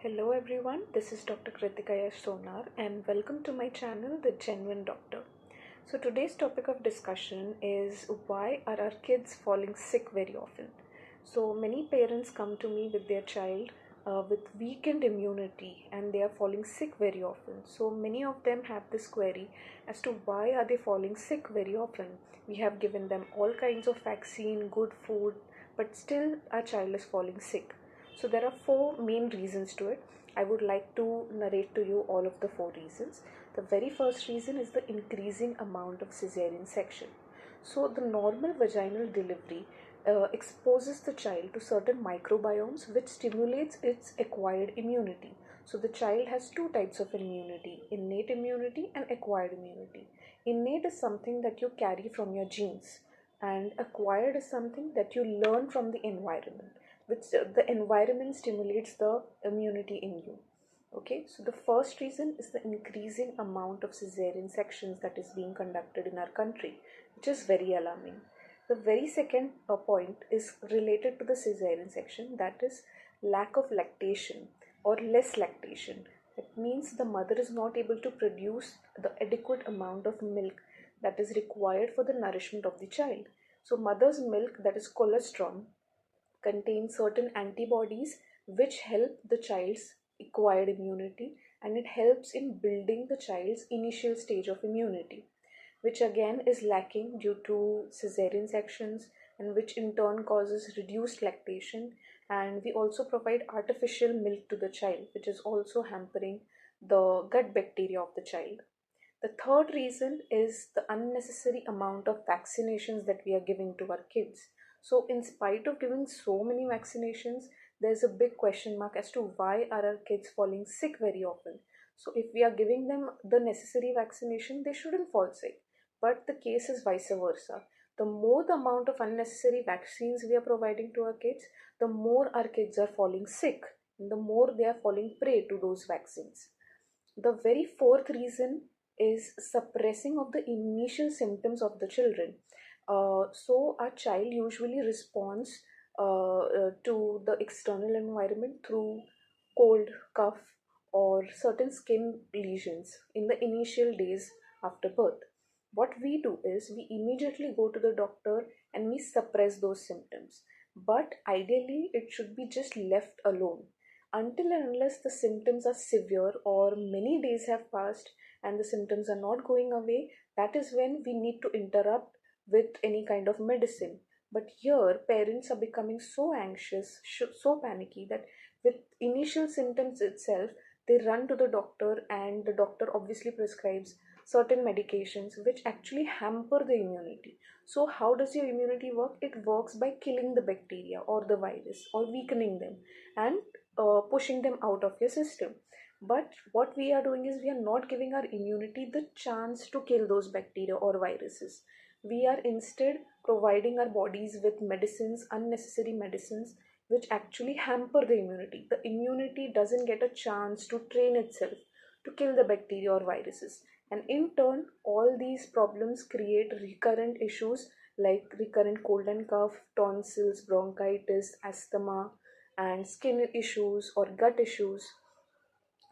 Hello everyone, this is Dr. Kritika Sonar and welcome to my channel, The Genuine Doctor. So today's topic of discussion is why are our kids falling sick very often? So many parents come to me with their child with weakened immunity and they are falling sick very often. So many of them have this query as to why are they falling sick very often. We have given them all kinds of vaccine, good food, but still our child is falling sick. So there are four main reasons to it. I would like to narrate to you all of the four reasons. The very first reason is the increasing amount of cesarean section. So the normal vaginal delivery exposes the child to certain microbiomes which stimulates its acquired immunity. So the child has two types of immunity, innate immunity and acquired immunity. Innate is something that you carry from your genes and acquired is something that you learn from the environment, which the environment stimulates the immunity in you. Okay, so the first reason is the increasing amount of cesarean sections that is being conducted in our country, which is very alarming. The very second point is related to the cesarean section, that is lack of lactation or less lactation. That means the mother is not able to produce the adequate amount of milk that is required for the nourishment of the child. So mother's milk, that is colostrum, contains certain antibodies which help the child's acquired immunity, and it helps in building the child's initial stage of immunity, which again is lacking due to cesarean sections, and which in turn causes reduced lactation. And we also provide artificial milk to the child, which is also hampering the gut bacteria of the child. The third reason is the unnecessary amount of vaccinations that we are giving to our kids. So, in spite of giving so many vaccinations, there's a big question mark as to why are our kids falling sick very often. So, if we are giving them the necessary vaccination, they shouldn't fall sick. But the case is vice versa. The more the amount of unnecessary vaccines we are providing to our kids, the more our kids are falling sick, and the more they are falling prey to those vaccines. The very fourth reason is suppressing of the initial symptoms of the children. So our child usually responds to the external environment through cold, cough, or certain skin lesions in the initial days after birth. What we do is we immediately go to the doctor and we suppress those symptoms. But ideally, it should be just left alone until and unless the symptoms are severe or many days have passed and the symptoms are not going away. That is when we need to interrupt with any kind of medicine. But here parents are becoming so anxious, so panicky, that with initial symptoms itself they run to the doctor, and the doctor obviously prescribes certain medications which actually hamper the immunity. So how does your immunity work? It works by killing the bacteria or the virus or weakening them and pushing them out of your system. But what we are doing is we are not giving our immunity the chance to kill those bacteria or viruses. We are instead providing our bodies with medicines, unnecessary medicines, which actually hamper the immunity. The immunity doesn't get a chance to train itself to kill the bacteria or viruses. And in turn, all these problems create recurrent issues like recurrent cold and cough, tonsils, bronchitis, asthma, and skin issues or gut issues.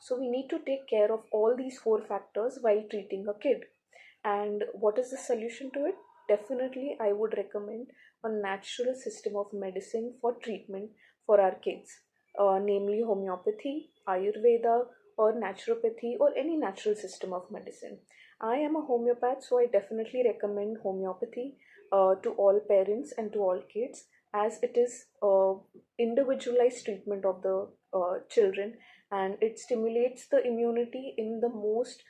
So we need to take care of all these four factors while treating a kid. And what is the solution to it? Definitely, I would recommend a natural system of medicine for treatment for our kids, namely homeopathy, Ayurveda, or naturopathy, or any natural system of medicine. I am a homeopath, so I definitely recommend homeopathy to all parents and to all kids, as it is individualized treatment of the children, and it stimulates the immunity in the most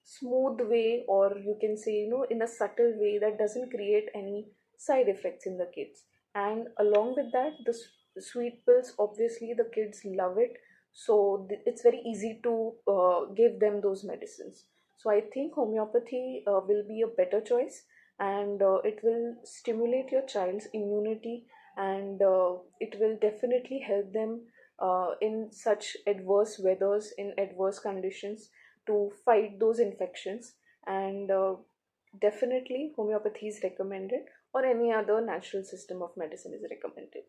smooth way, or you can say, in a subtle way that doesn't create any side effects in the kids. And along with that, the sweet pills, obviously the kids love it, so it's very easy to give them those medicines. So I think homeopathy will be a better choice, and it will stimulate your child's immunity, and it will definitely help them in such adverse weathers, in adverse conditions, to fight those infections. And definitely homeopathy is recommended, or any other natural system of medicine is recommended.